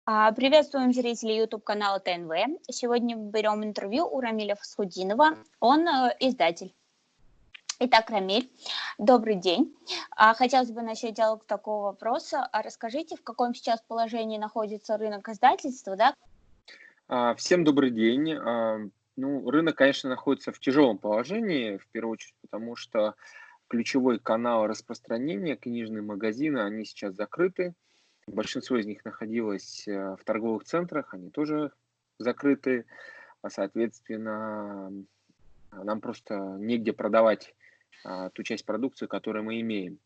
Приветствуем зрителей YouTube-канала ТНВ. Сегодня мы берем интервью у Рамиля Фасхутдинова. Он издатель. Итак, Рамиль, добрый день. Хотелось бы начать диалог с такого вопроса. Расскажите, в каком сейчас положении находится рынок издательства, да? Всем добрый день. Рынок, конечно, находится в тяжелом положении, в первую очередь, потому что ключевой канал распространения, книжные магазины, они сейчас закрыты. Большинство из них находилось в торговых центрах, они тоже закрыты. Соответственно, нам просто негде продавать ту часть продукции, которую мы имеем.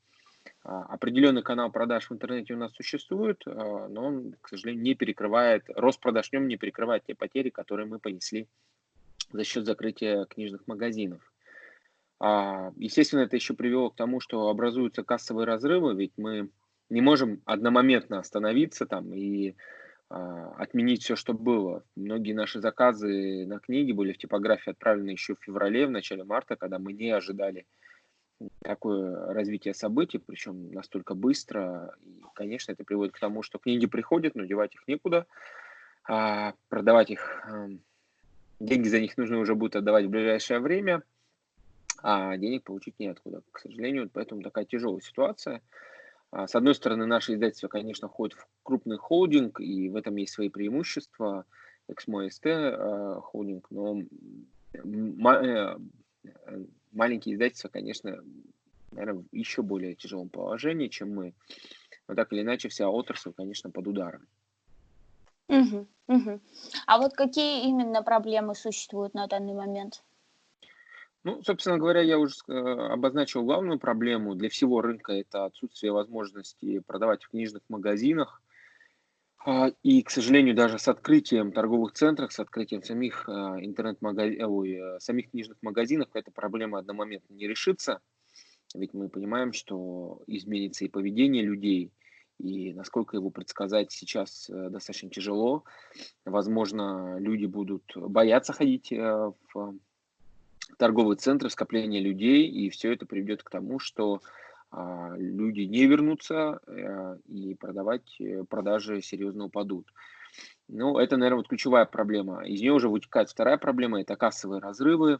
Определенный канал продаж в интернете у нас существует, но он, к сожалению, не перекрывает, рост продаж в нем не перекрывает те потери, которые мы понесли за счет закрытия книжных магазинов. Естественно, это еще привело к тому, что образуются кассовые разрывы, ведь мы не можем одномоментно остановиться там и отменить все, что было. Многие наши заказы на книги были в типографии отправлены еще в феврале, в начале марта, когда мы не ожидали такое развитие событий, причем настолько быстро. И, конечно, это приводит к тому, что книги приходят, но девать их некуда, продавать их, деньги за них нужно уже будет отдавать в ближайшее время, а денег получить неоткуда, к сожалению, поэтому такая тяжелая ситуация. С одной стороны, наше издательство, конечно, входит в крупный холдинг, и в этом есть свои преимущества, Эксмо СТ холдинг, но маленькие издательства, конечно, наверное, в еще более тяжелом положении, чем мы. Но так или иначе, вся отрасль, конечно, под ударом. Угу. А вот какие именно проблемы существуют на данный момент? Собственно говоря, я уже обозначил главную проблему для всего рынка – это отсутствие возможности продавать в книжных магазинах. И, к сожалению, даже с открытием торговых центров, с открытием самих самих книжных магазинов, эта проблема одномоментно не решится. Ведь мы понимаем, что изменится и поведение людей, и насколько его предсказать сейчас достаточно тяжело. Возможно, люди будут бояться ходить в торговые центры, скопление людей, и все это приведет к тому, что люди не вернутся, и продажи серьезно упадут. Это, наверное, вот ключевая проблема. Из нее уже вытекает вторая проблема – это кассовые разрывы,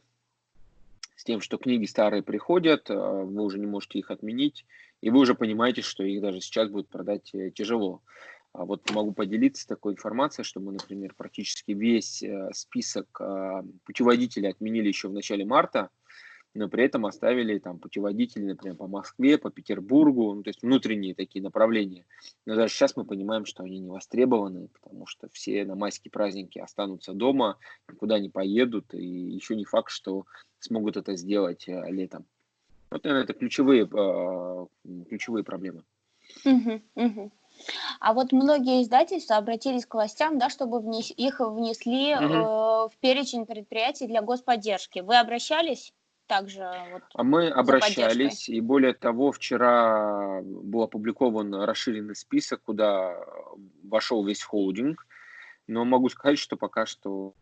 с тем, что книги старые приходят, вы уже не можете их отменить, и вы уже понимаете, что их даже сейчас будет продать тяжело. Вот могу поделиться такой информацией, что мы, например, практически весь список путеводителей отменили еще в начале марта, но при этом оставили там путеводители, например, по Москве, по Петербургу, то есть внутренние такие направления. Но даже сейчас мы понимаем, что они не востребованы, потому что все на майские праздники останутся дома, никуда не поедут, и еще не факт, что смогут это сделать летом. Вот, наверное, это ключевые проблемы. Угу. А вот многие издательства обратились к властям, да, чтобы их внесли в перечень предприятий для господдержки. Вы обращались также Мы за поддержкой? обращались, и более того, вчера был опубликован расширенный список, куда вошел весь холдинг. Но могу сказать, что пока что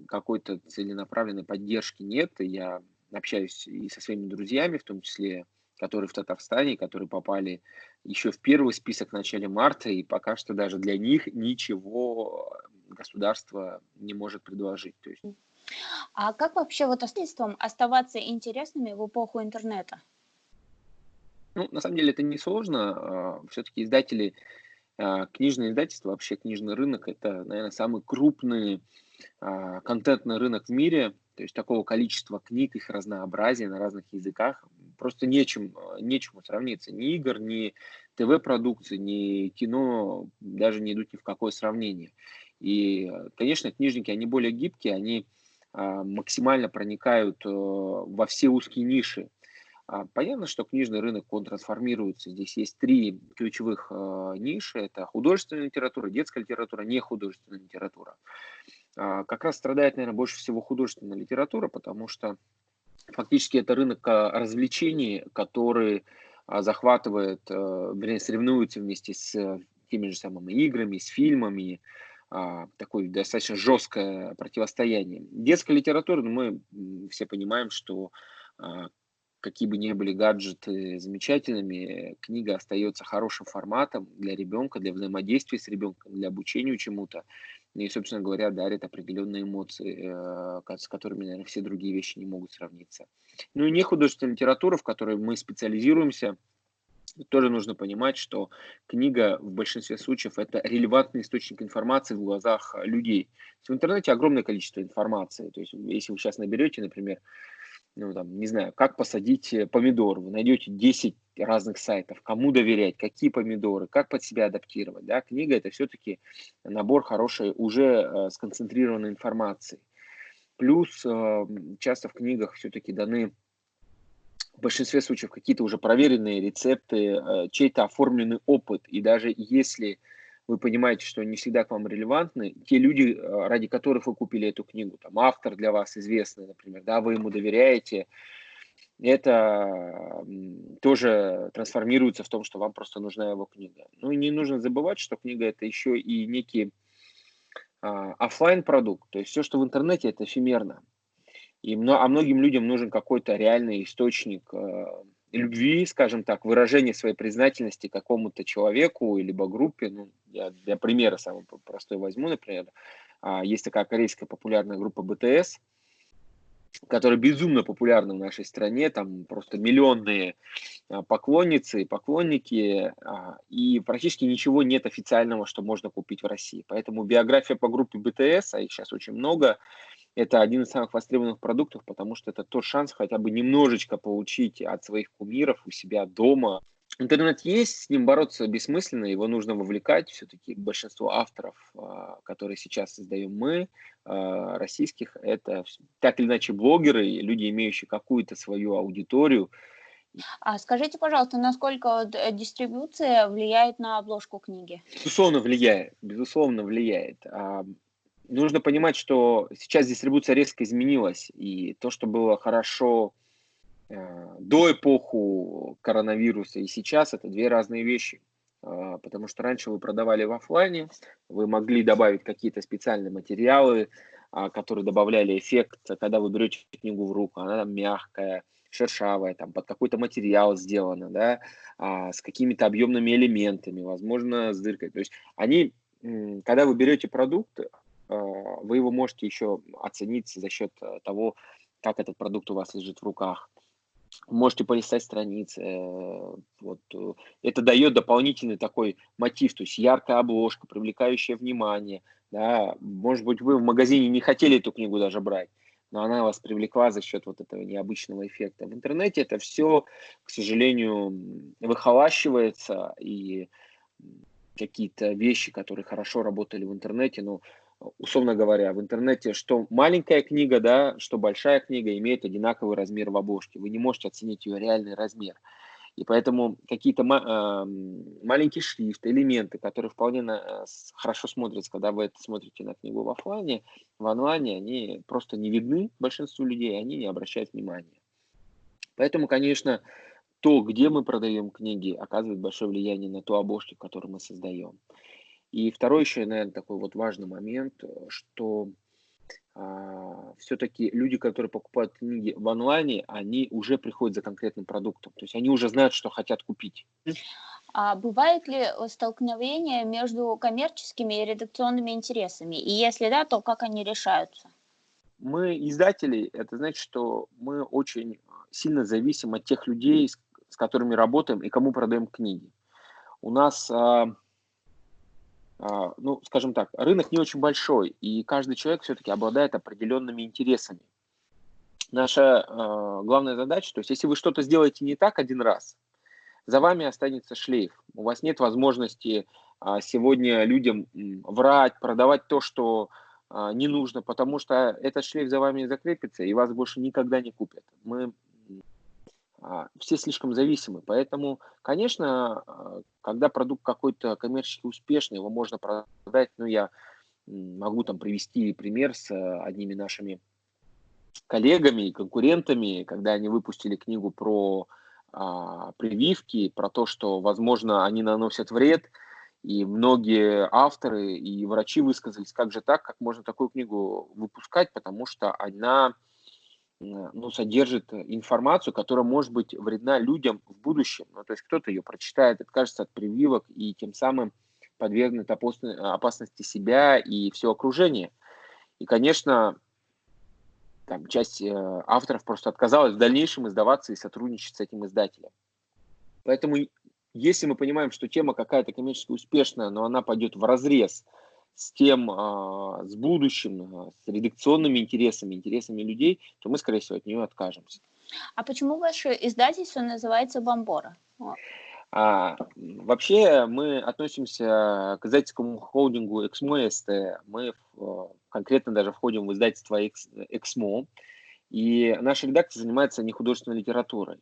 какой-то целенаправленной поддержки нет. И я общаюсь и со своими друзьями, в том числе, которые в Татарстане, которые попали еще в первый список в начале марта, и пока что даже для них ничего государство не может предложить. То есть, А как вообще издательствам оставаться интересными в эпоху интернета? на самом деле это несложно. Все-таки издатели, книжные издательства, вообще книжный рынок – это, наверное, самый крупный контентный рынок в мире. То есть такого количества книг, их разнообразия на разных языках просто нечему сравниться. Ни игр, ни ТВ-продукции, ни кино даже не идут ни в какое сравнение. И, конечно, книжники, они более гибкие, они максимально проникают во все узкие ниши. Понятно, что книжный рынок, он трансформируется. Здесь есть три ключевых ниши. Это художественная литература, детская литература, нехудожественная литература. Как раз страдает, наверное, больше всего художественная литература, потому что фактически это рынок развлечений, который захватывает, вернее, соревнуется вместе с теми же самыми играми, с фильмами, такое достаточно жесткое противостояние. Детская литература, мы все понимаем, что какие бы ни были гаджеты замечательными, книга остается хорошим форматом для ребенка, для взаимодействия с ребенком, для обучения чему-то. И, собственно говоря, дарит определенные эмоции, с которыми, наверное, все другие вещи не могут сравниться. Ну и нехудожественная литература, в которой мы специализируемся, тоже нужно понимать, что книга в большинстве случаев это релевантный источник информации в глазах людей. То есть в интернете огромное количество информации. То есть если вы сейчас наберете, например, ну, там, не знаю, как посадить помидор, вы найдете 10 разных сайтов, кому доверять, какие помидоры, как под себя адаптировать. Да? Книга это все-таки набор хорошей, уже сконцентрированной информации. Плюс часто в книгах все-таки даны в большинстве случаев какие-то уже проверенные рецепты, чей-то оформленный опыт. И даже если вы понимаете, что не всегда к вам релевантны, те люди, ради которых вы купили эту книгу, там автор для вас известный, например, да, вы ему доверяете, это тоже трансформируется в том, что вам просто нужна его книга. Ну и не нужно забывать, что книга это еще и некий офлайн продукт, то есть все, что в интернете, это эфемерно. А многим людям нужен какой-то реальный источник любви, скажем так, выражение своей признательности какому-то человеку либо группе. Ну, я для примера самый простой возьму, например, есть такая корейская популярная группа BTS, которая безумно популярна в нашей стране, там просто миллионные поклонницы и поклонники, и практически ничего нет официального, что можно купить в России. Поэтому биография по группе BTS, а их сейчас очень много, это один из самых востребованных продуктов, потому что это тот шанс хотя бы немножечко получить от своих кумиров у себя дома. Интернет есть, с ним бороться бессмысленно, его нужно вовлекать. Все-таки большинство авторов, которые сейчас создаем мы, российских, это так или иначе блогеры, люди, имеющие какую-то свою аудиторию. Скажите, пожалуйста, насколько дистрибуция влияет на обложку книги? Безусловно влияет. Нужно понимать, что сейчас дистрибуция резко изменилась, и то, что было хорошо до эпохи коронавируса и сейчас, это две разные вещи. Потому что раньше вы продавали в офлайне, вы могли добавить какие-то специальные материалы, которые добавляли эффект, когда вы берете книгу в руку, она там мягкая, шершавая, там под какой-то материал сделана, да, с какими-то объемными элементами, возможно, с дыркой. То есть они, когда вы берете продукт, вы его можете еще оценить за счет того, как этот продукт у вас лежит в руках. Можете полистать страницы. Это дает дополнительный такой мотив, то есть яркая обложка, привлекающая внимание. Да. Может быть, вы в магазине не хотели эту книгу даже брать, но она вас привлекла за счет вот этого необычного эффекта. В интернете это все, к сожалению, выхолащивается, и какие-то вещи, которые хорошо работали в интернете, но условно говоря, в интернете, что маленькая книга, да, что большая книга имеет одинаковый размер в обложке. Вы не можете оценить ее реальный размер. И поэтому какие-то маленькие шрифты, элементы, которые вполне хорошо смотрятся, когда вы это смотрите на книгу в офлайне, в онлайне, они просто не видны большинству людей, они не обращают внимания. Поэтому, конечно, то, где мы продаем книги, оказывает большое влияние на ту обложку, которую мы создаем. И второй еще, наверное, такой вот важный момент, что все-таки люди, которые покупают книги в онлайне, они уже приходят за конкретным продуктом. То есть они уже знают, что хотят купить. Бывает ли столкновение между коммерческими и редакционными интересами? И если да, то как они решаются? Мы издатели, это значит, что мы очень сильно зависим от тех людей, с которыми работаем и кому продаем книги. У нас ну, скажем так, рынок не очень большой, и каждый человек все-таки обладает определенными интересами. Наша главная задача, то есть если вы что-то сделаете не так один раз, за вами останется шлейф. У вас нет возможности сегодня людям врать, продавать то, что не нужно, потому что этот шлейф за вами закрепится, и вас больше никогда не купят. Мы все слишком зависимы. Поэтому, конечно, когда продукт какой-то коммерчески успешный, его можно продать. Ну, я могу там привести пример с одними нашими коллегами и конкурентами, когда они выпустили книгу про прививки, про то, что, возможно, они наносят вред. И многие авторы и врачи высказались, как же так, как можно такую книгу выпускать, потому что она ну, содержит информацию, которая может быть вредна людям в будущем. Ну, то есть кто-то ее прочитает, откажется от прививок и тем самым подвергнет опасности себя и все окружение. И, конечно, там часть авторов просто отказалась в дальнейшем издаваться и сотрудничать с этим издателем. Поэтому, если мы понимаем, что тема какая-то коммерчески успешная, но она пойдет вразрез с тем, с будущим, с редакционными интересами, интересами людей, то мы, скорее всего, от нее откажемся. А почему ваше издательство называется «Бомбора»? Вообще мы относимся к издательскому холдингу «Эксмо СТ». Мы конкретно даже входим в издательство «Эксмо». И наша редакция занимается нехудожественной литературой.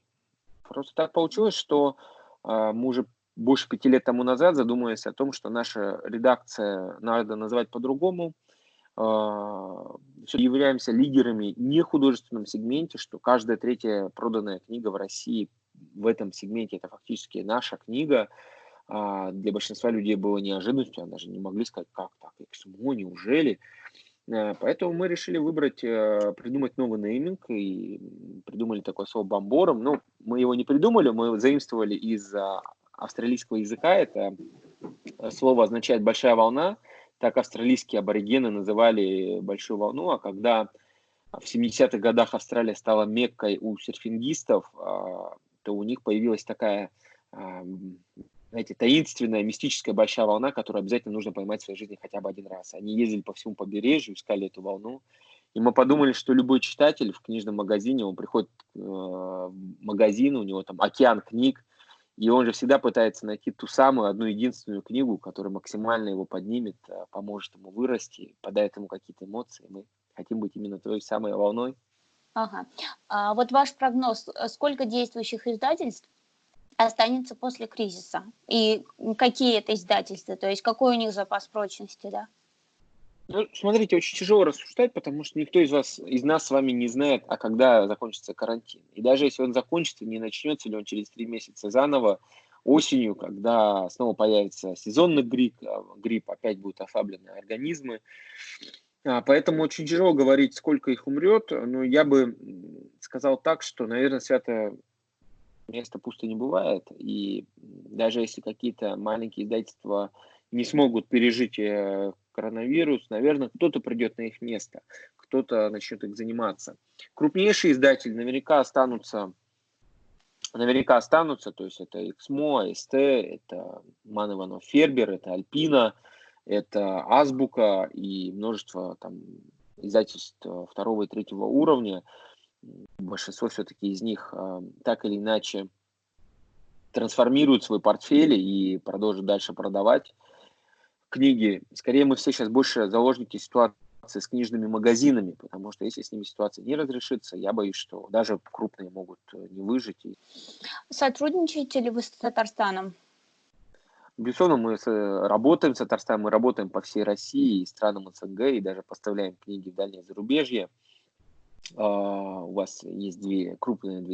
Просто так получилось, что мы уже больше 5 лет тому назад задумались о том, что наша редакция надо называть по-другому. Являемся лидерами не в художественном сегменте, что каждая третья проданная книга в России в этом сегменте это фактически наша книга. Для большинства людей было неожиданностью, они даже не могли сказать, как так, Эксмо, неужели? Поэтому мы решили придумать новый нейминг и придумали такое слово «бомбором». Ну, мы его не придумали, мы заимствовали из австралийского языка. Это слово означает «большая волна». Так австралийские аборигены называли большую волну. А когда в 70-х годах Австралия стала меккой у серфингистов, то у них появилась такая, знаете, таинственная, мистическая большая волна, которую обязательно нужно поймать в своей жизни хотя бы один раз. Они ездили по всему побережью, искали эту волну. И мы подумали, что любой читатель в книжном магазине, он приходит в магазин, у него там океан книг, и он же всегда пытается найти ту самую, одну единственную книгу, которая максимально его поднимет, поможет ему вырасти, подает ему какие-то эмоции. Мы хотим быть именно той самой волной. Ага. Вот ваш прогноз, сколько действующих издательств останется после кризиса? И какие это издательства? То есть какой у них запас прочности, да? Ну, смотрите, очень тяжело рассуждать, потому что никто из нас с вами не знает, а когда закончится карантин. И даже если он закончится, не начнется ли он через 3 месяца заново, осенью, когда снова появится сезонный грипп опять будут ослаблены организмы. Поэтому очень тяжело говорить, сколько их умрет, но я бы сказал так, что, наверное, святое место пусто не бывает, и даже если какие-то маленькие издательства не смогут пережить коронавирус, наверное, кто-то придет на их место, кто-то начнет их заниматься. Крупнейшие издатели наверняка останутся, то есть это Эксмо, АСТ, это Ман Иванов Фербер, это Альпина, это Азбука и множество там издательств второго и третьего уровня. Большинство все-таки из них так или иначе трансформируют свой портфель и продолжат дальше продавать книги. Скорее, мы все сейчас больше заложники ситуации с книжными магазинами, потому что если с ними ситуация не разрешится, я боюсь, что даже крупные могут не выжить. Сотрудничаете ли вы с Татарстаном? Безусловно, мы работаем с Татарстаном, мы работаем по всей России и странам СНГ, и даже поставляем книги в дальнее зарубежье. У вас есть две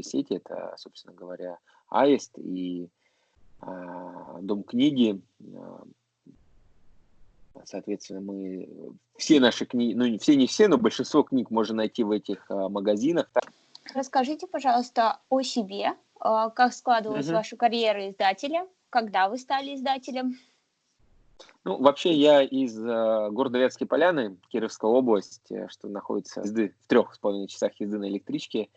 сети, это, собственно говоря, Аист и Дом книги. Соответственно, мы все наши книги, ну не все, но большинство книг можно найти в этих магазинах. Расскажите, пожалуйста, о себе, как складывалась ваша карьера издателя, когда вы стали издателем? Ну, вообще я из города Вятские Поляны, Кировская область, что находится в 3,5 часах езды на электричке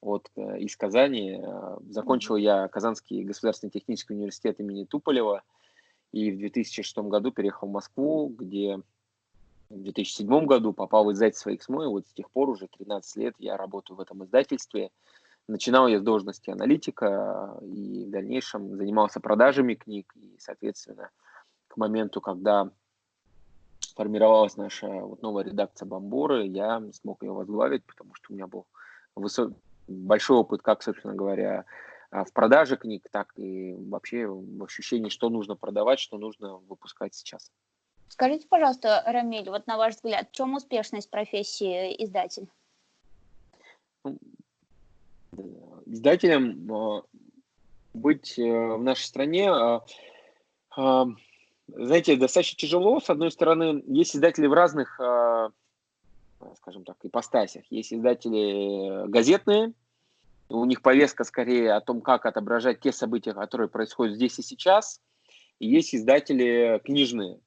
из Казани. Закончил я Казанский государственный технический университет имени Туполева и в 2006 году переехал в Москву, где в 2007 году попал в издательство «Эксмо», и вот с тех пор уже 13 лет я работаю в этом издательстве. Начинал я с должности аналитика и в дальнейшем занимался продажами книг, и, соответственно, к моменту, когда формировалась наша новая редакция «Бомборы», я смог ее возглавить, потому что у меня был большой опыт, как, собственно говоря, в продаже книг, так и вообще в ощущении, что нужно продавать, что нужно выпускать сейчас. Скажите, пожалуйста, Рамиль, вот на ваш взгляд, в чем успешность профессии издатель? Издателем быть в нашей стране, знаете, достаточно тяжело. С одной стороны, есть издатели в разных скажем так, ипостасях. Есть издатели газетные, у них повестка скорее о том, как отображать те события, которые происходят здесь и сейчас. И есть издатели книжные,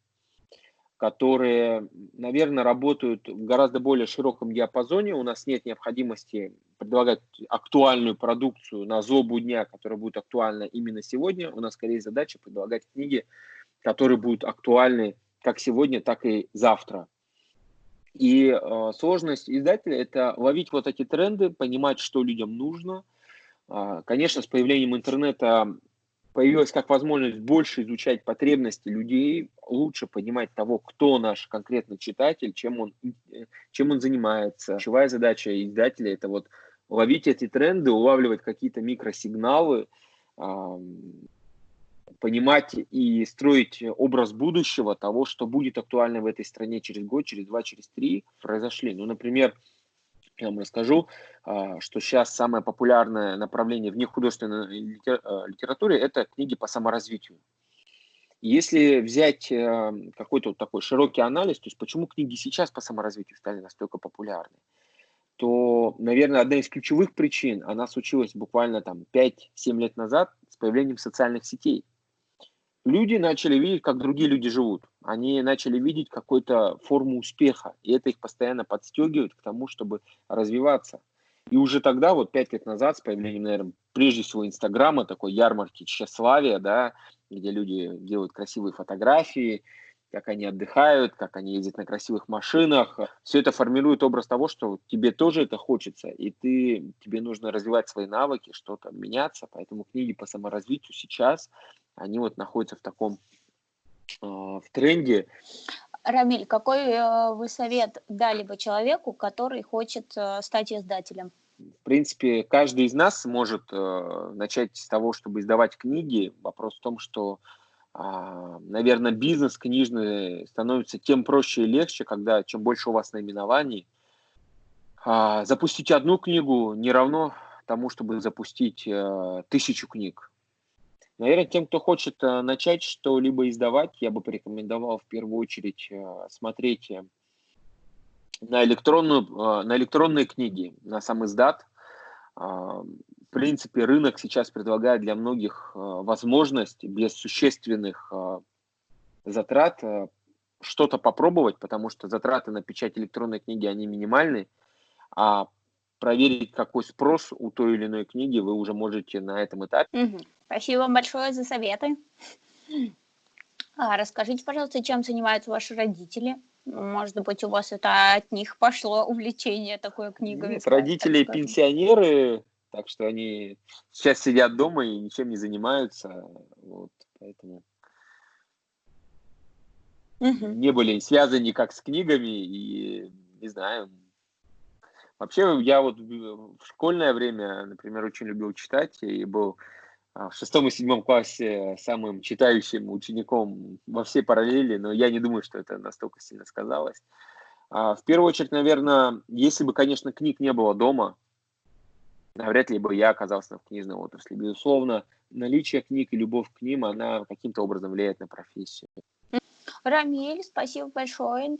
которые, наверное, работают в гораздо более широком диапазоне. У нас нет необходимости предлагать актуальную продукцию на злобу дня, которая будет актуальна именно сегодня. У нас скорее задача предлагать книги, которые будут актуальны как сегодня, так и завтра. И сложность издателя – это ловить вот эти тренды, понимать, что людям нужно. Конечно, с появлением интернета появилась как возможность больше изучать потребности людей, лучше понимать того, кто наш конкретный читатель, чем он занимается. Ключевая задача издателя – это вот ловить эти тренды, улавливать какие-то микросигналы, понимать и строить образ будущего, того, что будет актуально в этой стране через год, через два, через три, произошли. Ну, например, я вам расскажу, что сейчас самое популярное направление в нехудожественной литературе – это книги по саморазвитию. Если взять какой-то вот такой широкий анализ, то есть почему книги сейчас по саморазвитию стали настолько популярны, то, наверное, одна из ключевых причин, она случилась буквально там 5-7 лет назад с появлением социальных сетей. Люди начали видеть, как другие люди живут. Они начали видеть какую-то форму успеха, и это их постоянно подстегивает к тому, чтобы развиваться. И уже тогда, вот 5 лет назад, с появлением, наверное, прежде всего Инстаграма, такой ярмарки тщеславия, да, где люди делают красивые фотографии, как они отдыхают, как они ездят на красивых машинах. Все это формирует образ того, что тебе тоже это хочется, и тебе нужно развивать свои навыки, что-то меняться. Поэтому книги по саморазвитию сейчас, они вот находятся в таком, в тренде. Рамиль, какой вы совет дали бы человеку, который хочет стать издателем? В принципе, каждый из нас может начать с того, чтобы издавать книги. Вопрос в том, что, наверное, бизнес книжный становится тем проще и легче, когда чем больше у вас наименований. Запустить одну книгу не равно тому, чтобы запустить 1000 книг. Наверное, тем, кто хочет начать что-либо издавать, я бы порекомендовал в первую очередь смотреть на электронные книги, на сам издат. В принципе, рынок сейчас предлагает для многих возможность без существенных затрат что-то попробовать, потому что затраты на печать электронной книги, они минимальны, а проверить, какой спрос у той или иной книги вы уже можете на этом этапе. Спасибо вам большое за советы. Расскажите, пожалуйста, чем занимаются ваши родители? Может быть, у вас это от них пошло увлечение такой книгой? Нет, родители пенсионеры, так что они сейчас сидят дома и ничем не занимаются. Вот, поэтому не были связаны никак с книгами и не знаю. Вообще, я вот в школьное время, например, очень любил читать и был в 6 и 7 классе самым читающим учеником во всей параллели, но я не думаю, что это настолько сильно сказалось. В первую очередь, наверное, если бы, конечно, книг не было дома, навряд ли бы я оказался в книжной отрасли. Безусловно, наличие книг и любовь к ним, она каким-то образом влияет на профессию. Рамиль, спасибо большое.